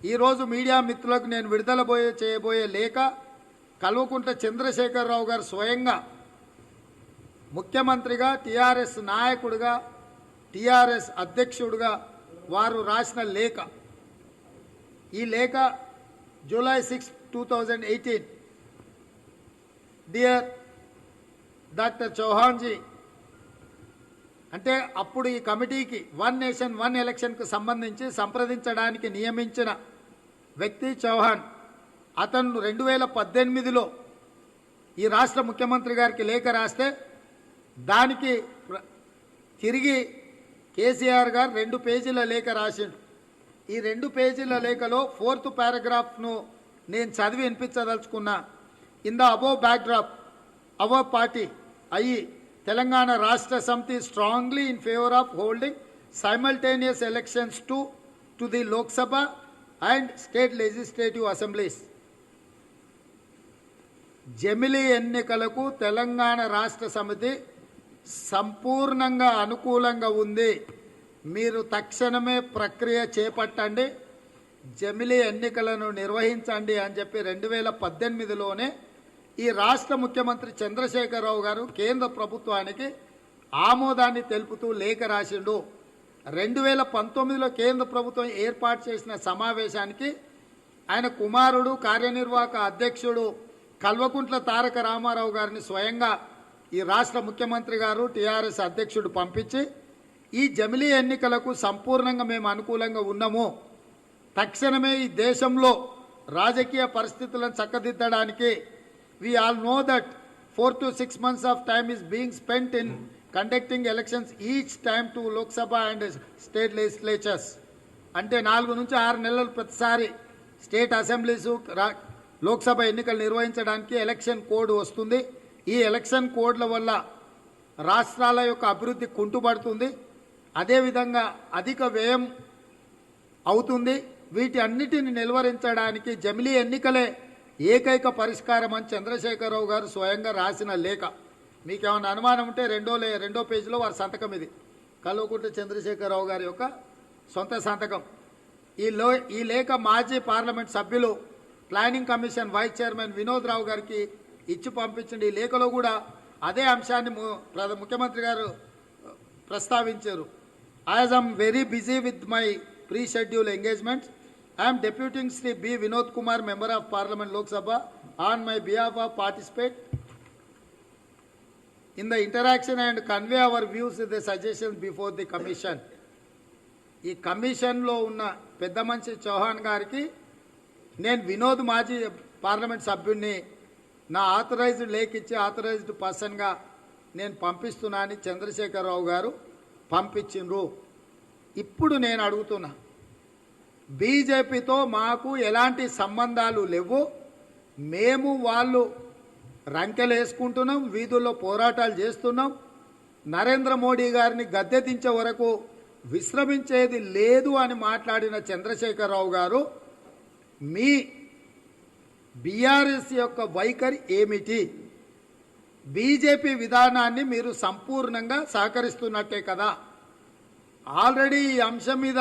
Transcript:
ఈరోజు మీడియా మిత్రులకు నేను విడుదల చేయబోయే లేఖ కల్వకుంట్ల చంద్రశేఖరరావు గారు స్వయంగా ముఖ్యమంత్రిగా, టీఆర్ఎస్ నాయకుడిగా, టీఆర్ఎస్ అధ్యక్షుడిగా వారు రాసిన లేఖ. ఈ లేఖ జూలై 6, 2018. డియర్ డాక్టర్ చౌహాన్జీ, అంటే అప్పుడు ఈ కమిటీకి వన్ నేషన్ వన్ ఎలక్షన్కు సంబంధించి సంప్రదించడానికి నియమించిన వ్యక్తి చౌహాన్. అతను 2018లో ఈ రాష్ట్ర ముఖ్యమంత్రి గారికి లేఖ రాస్తే దానికి తిరిగి కేసీఆర్ గారు 2 పేజీల లేఖ రాసిండు. ఈ 2 పేజీల లేఖలో 4th పారాగ్రాఫ్ను నేను చదివి వినిపించదలుచుకున్నా. In the above backdrop our party Telangana రాష్ట్ర సమితి strongly in favour of holding simultaneous elections to the Lok Sabha and state legislative assemblies. జమిలీ ఎన్నికలకు తెలంగాణ రాష్ట్ర సమితి సంపూర్ణంగా అనుకూలంగా ఉంది. మీరు తక్షణమే ప్రక్రియ చేపట్టండి, జమిలీ ఎన్నికలను నిర్వహించండి అని చెప్పి 2018లోనే ఈ రాష్ట్ర ముఖ్యమంత్రి చంద్రశేఖరరావు గారు కేంద్ర ప్రభుత్వానికి ఆమోదాన్ని తెలుపుతూ లేఖ రాసిండు. 2019లో కేంద్ర ప్రభుత్వం ఏర్పాటు చేసిన సమావేశానికి ఆయన కుమారుడు, కార్యనిర్వాహక అధ్యక్షుడు కల్వకుంట్ల తారక రామారావు గారిని స్వయంగా ఈ రాష్ట్ర ముఖ్యమంత్రి గారు, టీఆర్ఎస్ అధ్యక్షుడు పంపించి ఈ జమిలీ ఎన్నికలకు సంపూర్ణంగా మేము అనుకూలంగా ఉన్నాము, తక్షణమే ఈ దేశంలో రాజకీయ పరిస్థితులను చక్కదిద్దడానికి we all know that 4 to 6 months of time is being spent in conducting elections each time to Lok Sabha and state legislatures. అంటే 4 నుంచి 6 నెలలు ప్రతిసారి స్టేట్ అసెంబ్లీస్, లోక్సభ ఎన్నికలు నిర్వహించడానికి ఎలక్షన్ కోడ్ వస్తుంది. ఈ ఎలక్షన్ కోడ్ల వల్ల రాష్ట్రాల యొక్క అభివృద్ధి కుంటుపడుతుంది, అదేవిధంగా అధిక వ్యయం అవుతుంది. వీటి అన్నిటిని నిలువరించడానికి జమిలీ ఎన్నికలే ఏకైక పరిష్కారం అని చంద్రశేఖరరావు గారు స్వయంగా రాసిన లేఖ. మీకేమైనా అనుమానం ఉంటే రెండో పేజీలో వారి సంతకం. ఇది కల్వకుంట్ల చంద్రశేఖరరావు గారి యొక్క సొంత సంతకం. ఈ లేఖ మాజీ పార్లమెంట్ సభ్యులు, planning commission vice chairman Vinod Rao గారికి ఇచ్చి పంపించండి. ఈ లేఖలో కూడా అదే అంశాన్ని ముఖ్యమంత్రి గారు ప్రస్తావించారు. As I'm very busy with my pre schedule engagements, I am deputing Sri B. Vinod Kumar, Member of Parliament Lok Sabha, on my behalf of participate in the interaction and convey our views with the suggestions before the commission. ఈ కమిషన్లో ఉన్న పెద్ద మనిషి చౌహాన్ గారికి నేను వినోద్ మాజీ parliament సభ్యుడిని నా authorised లేఖ ఇచ్చి ఆథరైజ్డ్ పర్సన్గా నేను పంపిస్తున్నా అని చంద్రశేఖరరావు గారు పంపించిండ్రు. ఇప్పుడు నేను అడుగుతున్నా, బీజేపీతో మాకు ఎలాంటి సంబంధాలు లేవు, మేము వాళ్ళు రంకెలు వేసుకుంటున్నాం, వీధుల్లో పోరాటాలు చేస్తున్నాం, నరేంద్ర మోడీ గారిని గద్దె దించే వరకు విశ్రమించేది లేదు అని మాట్లాడిన చంద్రశేఖరరావు గారు, మీ బీఆర్ఎస్ యొక్క వైఖరి ఏమిటి? బీజేపీ విధానాన్ని మీరు సంపూర్ణంగా సహకరిస్తున్నట్టే కదా. ఆల్రెడీ ఈ అంశం మీద